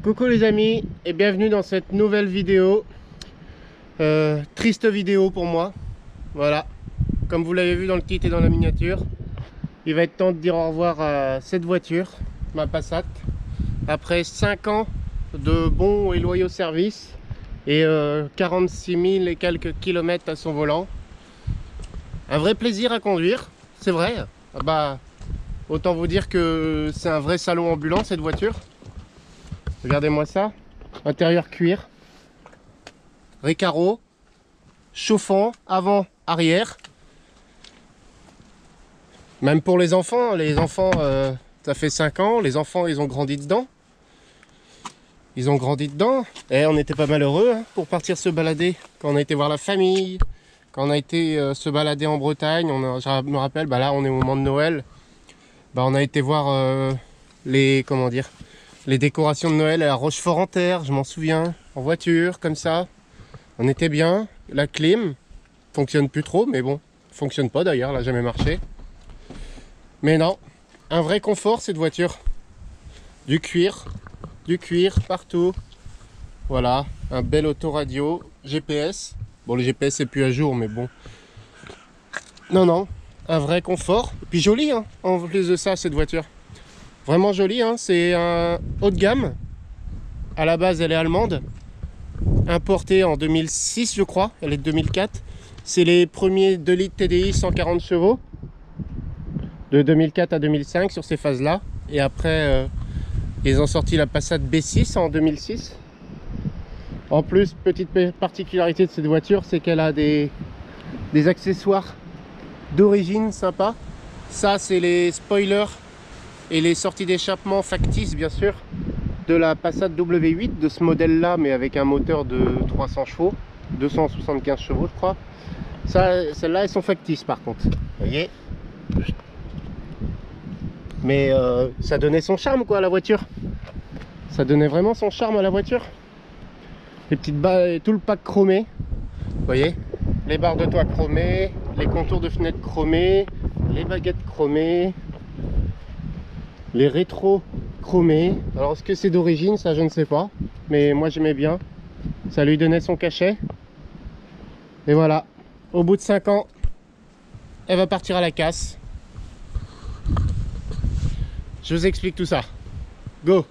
Coucou les amis et bienvenue dans cette nouvelle vidéo. Triste vidéo pour moi. Voilà, comme vous l'avez vu dans le titre et dans la miniature, il va être temps de dire au revoir à cette voiture, ma Passat. Après 5 ans de bons et loyaux services et 46 000 et quelques kilomètres à son volant. Un vrai plaisir à conduire, c'est vrai. Bah, autant vous dire que c'est un vrai salon ambulant cette voiture. Regardez-moi ça, intérieur cuir, récaro, chauffant, avant, arrière. Même pour les enfants ça fait 5 ans, les enfants ils ont grandi dedans. Ils ont grandi dedans et on était pas malheureux hein, pour partir se balader. Quand on a été voir la famille, quand on a été se balader en Bretagne, je me rappelle, bah là on est au moment de Noël. Bah on a été voir les décorations de Noël à la Rochefort-en-Terre, je m'en souviens, en voiture, comme ça. On était bien, la clim fonctionne plus trop, mais bon, fonctionne pas d'ailleurs, elle n'a jamais marché. Mais non, un vrai confort cette voiture. Du cuir partout. Voilà, un bel autoradio, GPS. Bon, le GPS c'est plus à jour, mais bon. Non, un vrai confort. Et puis joli, hein, en plus de ça, cette voiture. Vraiment joli, hein. C'est un haut de gamme. À la base, elle est allemande. Importée en 2006, je crois. Elle est de 2004. C'est les premiers 2 litres TDI 140 chevaux. De 2004 à 2005 sur ces phases-là. Et après, ils ont sorti la Passat B6 en 2006. En plus, petite particularité de cette voiture, c'est qu'elle a des accessoires d'origine sympa. Ça, c'est les spoilers et les sorties d'échappement factices bien sûr de la Passat W8 de ce modèle là, mais avec un moteur de 300 chevaux, 275 chevaux je crois. Celles-là elles sont factices par contre, vous voyez. Mais ça donnait son charme quoi à la voiture. Ça donnait vraiment son charme à la voiture. Les petites barres, tout le pack chromé, vous voyez, les barres de toit chromées, les contours de fenêtres chromés, les baguettes chromées, les rétros chromés. Alors est-ce que c'est d'origine, ça je ne sais pas, mais moi j'aimais bien, ça lui donnait son cachet. Et voilà, au bout de 5 ans elle va partir à la casse. Je vous explique tout ça, go.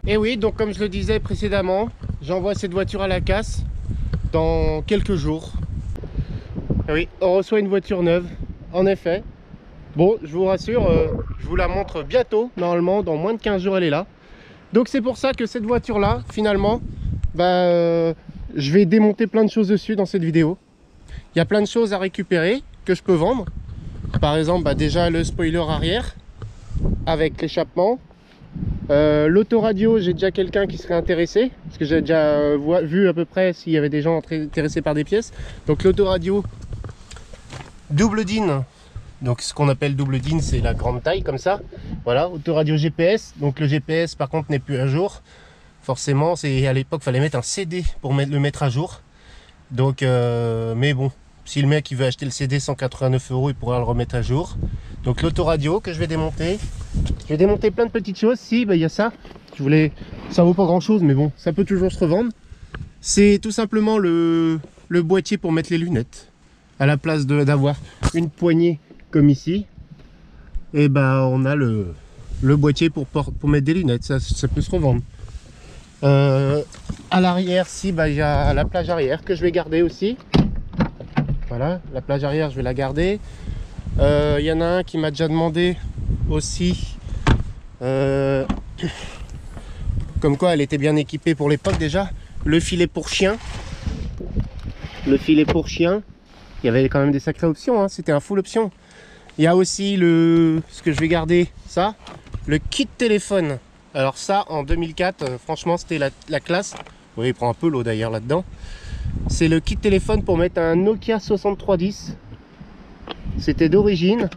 Et oui, donc comme je le disais précédemment, j'envoie cette voiture à la casse dans quelques jours. Et oui, on reçoit une voiture neuve, en effet. Bon, je vous rassure, je vous la montre bientôt, normalement, dans moins de 15 jours elle est là. Donc c'est pour ça que cette voiture-là, finalement, je vais démonter plein de choses dessus dans cette vidéo. Il y a plein de choses à récupérer que je peux vendre. Par exemple, déjà le spoiler arrière, avec l'échappement. L'autoradio, j'ai déjà quelqu'un qui serait intéressé parce que j'ai déjà vu à peu près s'il y avait des gens intéressés par des pièces. Donc l'autoradio double DIN, donc ce qu'on appelle double DIN, c'est la grande taille comme ça. Voilà, autoradio GPS. Donc le GPS par contre n'est plus à jour. Forcément, c'est à l'époque fallait mettre un CD pour le mettre à jour. Donc mais bon, si le mec il veut acheter le CD 189 €, il pourra le remettre à jour. Donc l'autoradio que je vais démonter. Je vais démonter plein de petites choses. Si, il y a ça. Ça vaut pas grand chose, mais bon, ça peut toujours se revendre. C'est tout simplement le boîtier pour mettre les lunettes. À la place d'avoir une poignée comme ici, et on a le boîtier pour mettre des lunettes. Ça peut se revendre. À l'arrière, si, il y a la plage arrière que je vais garder aussi. Voilà, la plage arrière, je vais la garder. Il y en a un qui m'a déjà demandé aussi comme quoi elle était bien équipée pour l'époque déjà. Le filet pour chien. Le filet pour chien. Il y avait quand même des sacrées options, hein. C'était un full option. Il y a aussi ce que je vais garder, ça, le kit téléphone. Alors ça, en 2004, franchement, c'était la classe. Oui, il prend un peu l'eau d'ailleurs là-dedans. C'est le kit téléphone pour mettre un Nokia 6310. C'était d'origine,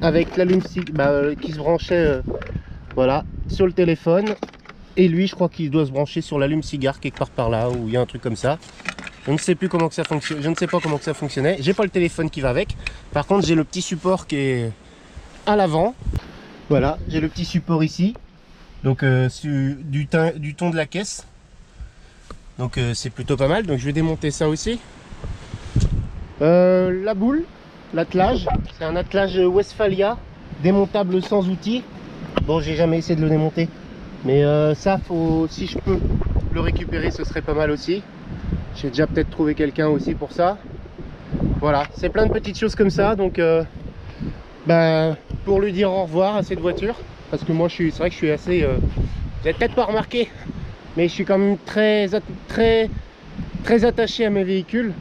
avec l'allume qui se branchait voilà, sur le téléphone. Et lui, je crois qu'il doit se brancher sur l'allume-cigare quelque part par là, où il y a un truc comme ça. Je ne sais plus comment que ça fonctionne. Je ne sais pas comment que ça fonctionnait. J'ai pas le téléphone qui va avec. Par contre, j'ai le petit support qui est à l'avant. Voilà, j'ai le petit support ici. Donc du ton de la caisse. Donc c'est plutôt pas mal. Donc je vais démonter ça aussi. La boule, l'attelage. C'est un attelage Westphalia démontable sans outils. Bon, j'ai jamais essayé de le démonter. Mais ça, si je peux le récupérer, ce serait pas mal aussi. J'ai déjà peut-être trouvé quelqu'un aussi pour ça. Voilà, c'est plein de petites choses comme ça. Donc, pour lui dire au revoir à cette voiture. Parce que moi, c'est vrai que je suis assez... vous n'avez peut-être pas remarqué, mais je suis quand même très attaché à mes véhicules.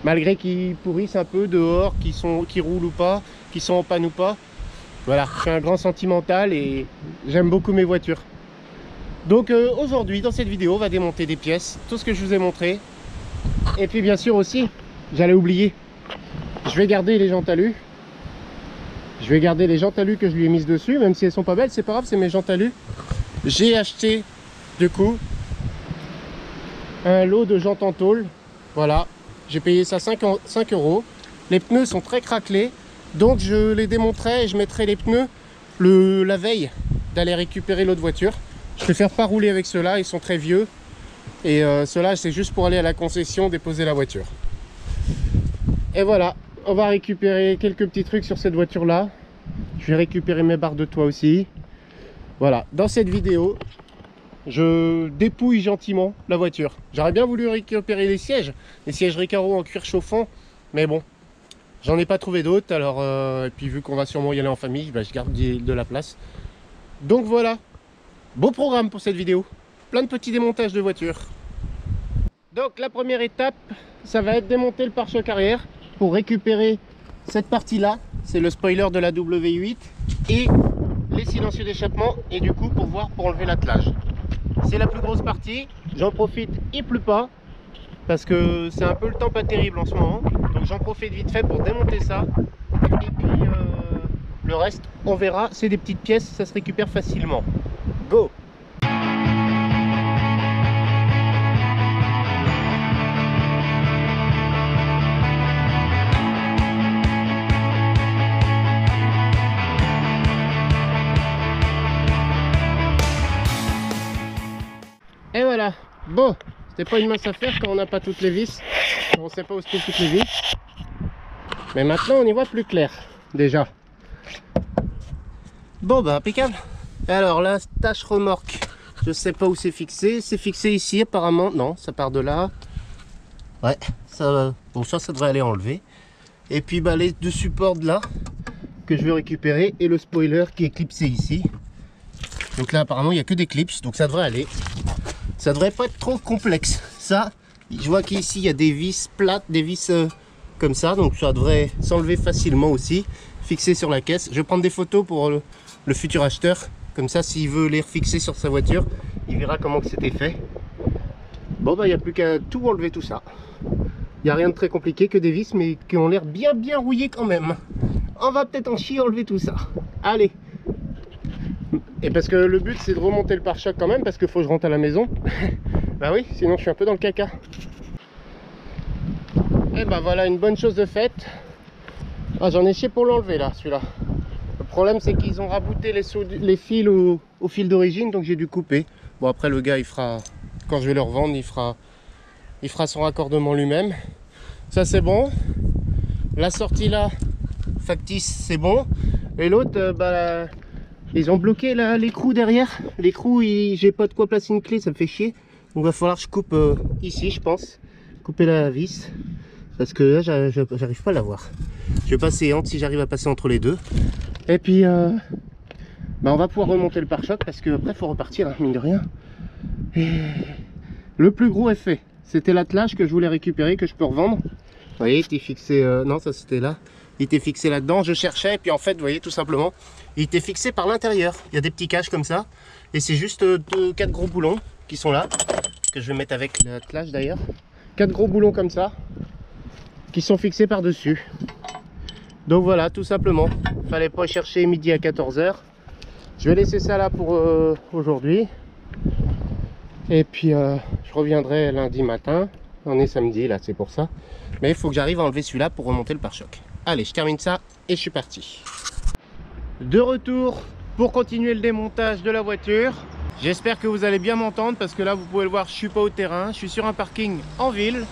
Malgré qu'ils pourrissent un peu dehors, qu'ils roulent ou pas, qu'ils sont en panne ou pas. Voilà, je suis un grand sentimental et j'aime beaucoup mes voitures. Donc aujourd'hui, dans cette vidéo, on va démonter des pièces, tout ce que je vous ai montré. Et puis bien sûr aussi, j'allais oublier, je vais garder les jantes alu. Je vais garder les jantes alu que je lui ai mises dessus, même si elles sont pas belles, c'est pas grave, c'est mes jantes alu. J'ai acheté, du coup, un lot de jantes en tôle. Voilà, j'ai payé ça 5 €. Les pneus sont très craquelés, donc je les démonterai et je mettrai les pneus la veille d'aller récupérer l'autre voiture. Je préfère pas rouler avec ceux-là, ils sont très vieux. Et ceux-là, c'est juste pour aller à la concession déposer la voiture. Et voilà, on va récupérer quelques petits trucs sur cette voiture-là. Je vais récupérer mes barres de toit aussi. Voilà, dans cette vidéo, je dépouille gentiment la voiture. J'aurais bien voulu récupérer les sièges Recaro en cuir chauffant. Mais bon, j'en ai pas trouvé d'autres. Alors, et puis vu qu'on va sûrement y aller en famille, je garde de la place. Donc voilà. Beau programme pour cette vidéo, plein de petits démontages de voitures. Donc la première étape, ça va être démonter le pare-choc arrière pour récupérer cette partie-là, c'est le spoiler de la W8 et les silencieux d'échappement et du coup pour enlever l'attelage. C'est la plus grosse partie, j'en profite, il pleut pas parce que c'est un peu le temps pas terrible en ce moment, donc j'en profite vite fait pour démonter ça et puis le reste on verra, c'est des petites pièces, ça se récupère facilement. Go! Et voilà, bon, c'était pas une mince affaire quand on n'a pas toutes les vis, on ne sait pas où se trouvent toutes les vis, mais maintenant on y voit plus clair, déjà. Bon bah impeccable. Alors la tâche remorque, je sais pas où c'est fixé ici apparemment, non, ça part de là. Ouais, ça, bon ça devrait aller enlever. Et puis bah les deux supports de là, que je vais récupérer, et le spoiler qui est clipsé ici. Donc là apparemment il n'y a que des clips, donc ça devrait aller. Ça devrait pas être trop complexe. Ça, je vois qu'ici il y a des vis plates, des vis comme ça, donc ça devrait s'enlever facilement aussi, fixé sur la caisse. Je vais prendre des photos pour le futur acheteur, comme ça s'il veut les refixer sur sa voiture, il verra comment que c'était fait. Bon bah il n'y a plus qu'à tout enlever tout ça. Il n'y a rien de très compliqué, que des vis, mais qui ont l'air bien rouillées quand même. On va peut-être en chier enlever tout ça. Allez. Et parce que le but c'est de remonter le pare-choc quand même, parce qu'il faut que je rentre à la maison. Bah oui, sinon je suis un peu dans le caca. Et bah voilà une bonne chose de faite. Ah, j'en ai chié pour l'enlever là, celui-là. Le problème c'est qu'ils ont rabouté les fils au fil d'origine, donc j'ai dû couper. Bon après le gars il fera, quand je vais le revendre, il fera son raccordement lui-même. Ça c'est bon. La sortie là, factice, c'est bon. Et l'autre, bah... ils ont bloqué l'écrou derrière. L'écrou, j'ai pas de quoi placer une clé, ça me fait chier. Donc il va falloir que je coupe ici, je pense. Couper la vis. Parce que là, j'arrive pas à l'avoir. Je vais passer entre si j'arrive à passer entre les deux. Et puis, bah, on va pouvoir remonter le pare-choc parce que après, il faut repartir, hein, mine de rien. Et le plus gros est fait. C'était l'attelage que je voulais récupérer, que je peux revendre. Vous voyez, il était fixé. Non, ça c'était là. Il était fixé là-dedans, je cherchais, et puis en fait, vous voyez, tout simplement, il était fixé par l'intérieur. Il y a des petits caches comme ça, et c'est juste 4 gros boulons qui sont là, que je vais mettre avec l'attelage d'ailleurs. 4 gros boulons comme ça, qui sont fixés par-dessus. Donc voilà, tout simplement. Fallait pas chercher midi à 14 h. Je vais laisser ça là pour aujourd'hui. Et puis je reviendrai lundi matin. On est samedi là, c'est pour ça. Mais il faut que j'arrive à enlever celui-là pour remonter le pare-choc. Allez, je termine ça et je suis parti. De retour pour continuer le démontage de la voiture. J'espère que vous allez bien m'entendre parce que là vous pouvez le voir, je suis pas au terrain, je suis sur un parking en ville.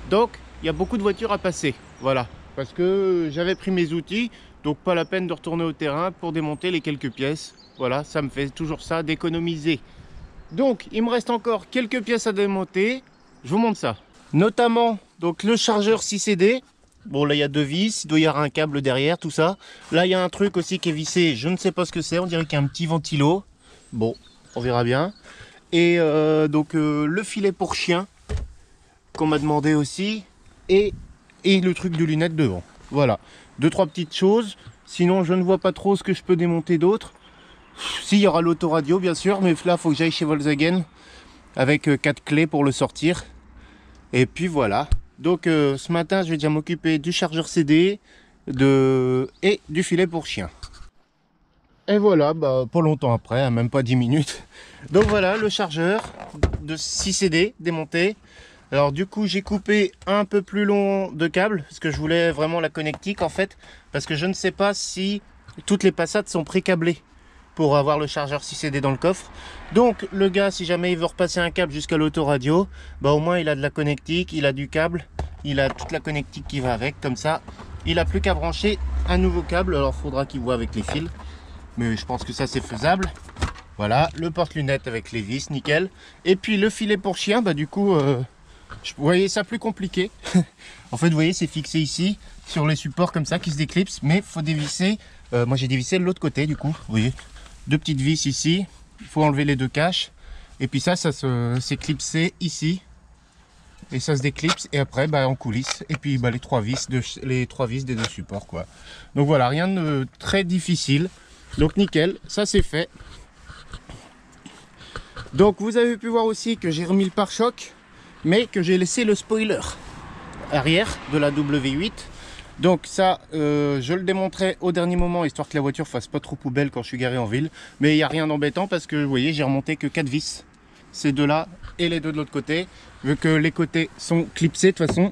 Donc il y a beaucoup de voitures à passer. Voilà, parce que j'avais pris mes outils, donc pas la peine de retourner au terrain pour démonter les quelques pièces. Voilà, ça me fait toujours ça d'économiser. Donc il me reste encore quelques pièces à démonter. Je vous montre ça. Notamment donc le chargeur 6CD. Bon là il y a deux vis, il doit y avoir un câble derrière, tout ça. Là il y a un truc aussi qui est vissé, je ne sais pas ce que c'est, on dirait qu'il y a un petit ventilo. Bon, on verra bien. Et le filet pour chien qu'on m'a demandé aussi. Et le truc de lunettes devant. Voilà, deux trois petites choses. Sinon je ne vois pas trop ce que je peux démonter d'autre. Si, il y aura l'autoradio bien sûr, mais là il faut que j'aille chez Volkswagen avec 4 clés pour le sortir. Et puis voilà. Donc ce matin je vais déjà m'occuper du chargeur CD et du filet pour chien. Et voilà, bah, pas longtemps après, hein, même pas 10 minutes. Donc voilà le chargeur de 6 CD démonté. Alors du coup j'ai coupé un peu plus long de câble parce que je voulais vraiment la connectique en fait. Parce que je ne sais pas si toutes les Passat sont pré-câblées pour avoir le chargeur 6 CD dans le coffre. Donc le gars, si jamais il veut repasser un câble jusqu'à l'autoradio, bah au moins il a de la connectique, il a du câble, il a toute la connectique qui va avec, comme ça il a plus qu'à brancher un nouveau câble. Alors il faudra qu'il voit avec les fils, mais je pense que ça c'est faisable. Voilà, le porte-lunettes avec les vis, nickel. Et puis le filet pour chien, bah du coup vous voyez ça plus compliqué. En fait vous voyez c'est fixé ici sur les supports comme ça qui se déclipsent, mais faut dévisser. Moi j'ai dévissé de l'autre côté du coup, vous voyez. Deux petites vis ici, il faut enlever les deux caches. Et puis ça s'est clipsé ici. Et ça se déclipse et après bah, en coulisse. Et puis bah, les trois vis des deux supports quoi. Donc voilà, rien de très difficile. Donc nickel, ça c'est fait. Donc vous avez pu voir aussi que j'ai remis le pare-choc, mais que j'ai laissé le spoiler arrière de la W8. Donc ça, je le démontrerai au dernier moment, histoire que la voiture fasse pas trop poubelle quand je suis garé en ville. Mais il n'y a rien d'embêtant parce que vous voyez, j'ai remonté que 4 vis. Ces deux là et les deux de l'autre côté, vu que les côtés sont clipsés de toute façon.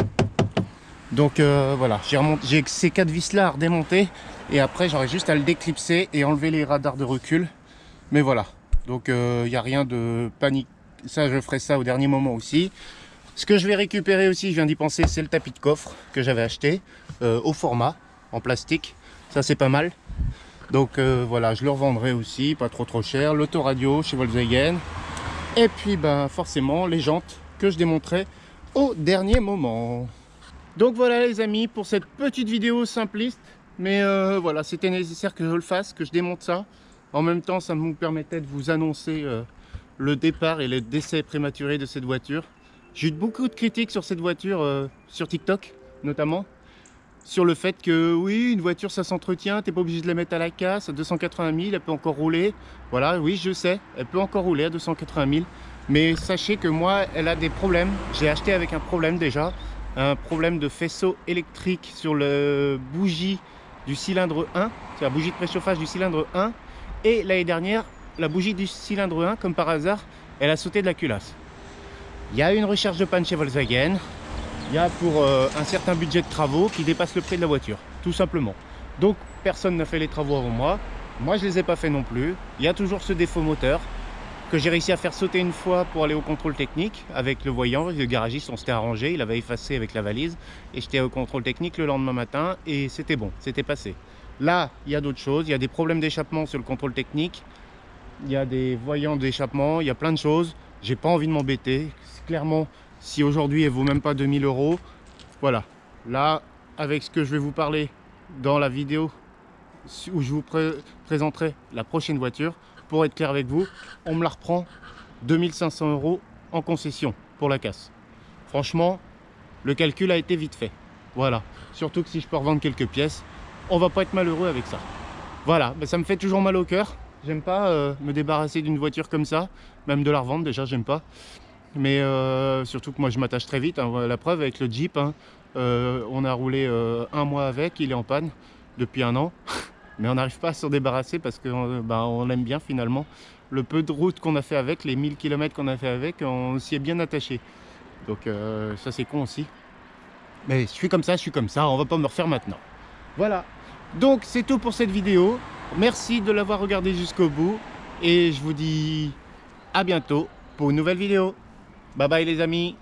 Donc voilà, j'ai ces 4 vis là à redémonter. Et après j'aurai juste à le déclipser et enlever les radars de recul. Mais voilà, donc il n'y a rien de panique. Ça, je ferai ça au dernier moment aussi. Ce que je vais récupérer aussi, je viens d'y penser, c'est le tapis de coffre que j'avais acheté au format, en plastique. Ça c'est pas mal. Donc voilà, je le revendrai aussi, pas trop cher. L'autoradio chez Volkswagen. Et puis ben forcément les jantes que je démonterai au dernier moment. Donc voilà les amis, pour cette petite vidéo simpliste. Mais voilà, c'était nécessaire que je le fasse, que je démonte ça. En même temps, ça me permettait de vous annoncer le départ et le décès prématuré de cette voiture. J'ai eu beaucoup de critiques sur cette voiture, sur TikTok notamment, sur le fait que oui, une voiture ça s'entretient, t'es pas obligé de la mettre à la casse, à 280 000, elle peut encore rouler. Voilà, oui je sais, elle peut encore rouler à 280 000, mais sachez que moi, elle a des problèmes. J'ai acheté avec un problème déjà, un problème de faisceau électrique sur le bougie du cylindre 1, c'est la bougie de préchauffage du cylindre 1, et l'année dernière, la bougie du cylindre 1, comme par hasard, elle a sauté de la culasse. Il y a une recherche de panne chez Volkswagen, il y a pour un certain budget de travaux qui dépasse le prix de la voiture, tout simplement. Donc personne n'a fait les travaux avant moi, moi je les ai pas fait non plus. Il y a toujours ce défaut moteur que j'ai réussi à faire sauter une fois pour aller au contrôle technique avec le voyant. Le garagiste, on s'était arrangé, il avait effacé avec la valise et j'étais au contrôle technique le lendemain matin et c'était bon, c'était passé. Là il y a d'autres choses, il y a des problèmes d'échappement sur le contrôle technique, il y a des voyants d'échappement, il y a plein de choses. J'ai pas envie de m'embêter. Clairement, si aujourd'hui elle vaut même pas 2000 €, voilà. Là, avec ce que je vais vous parler dans la vidéo où je vous présenterai la prochaine voiture, pour être clair avec vous, on me la reprend 2500 € en concession pour la casse. Franchement, le calcul a été vite fait. Voilà. Surtout que si je peux revendre quelques pièces, on va pas être malheureux avec ça. Voilà, mais ça me fait toujours mal au cœur. J'aime pas me débarrasser d'une voiture comme ça, même de la revendre déjà, j'aime pas. Mais surtout que moi je m'attache très vite, hein. La preuve avec le Jeep, hein, on a roulé un mois avec, il est en panne depuis un an. Mais on n'arrive pas à s'en débarrasser parce que on aime bien finalement Le peu de route qu'on a fait avec, les 1000 km qu'on a fait avec, on s'y est bien attaché. Donc ça c'est con aussi. Mais je suis comme ça, on va pas me refaire maintenant. Voilà. Donc c'est tout pour cette vidéo. Merci de l'avoir regardé jusqu'au bout. Et je vous dis à bientôt pour une nouvelle vidéo. Bye bye les amis.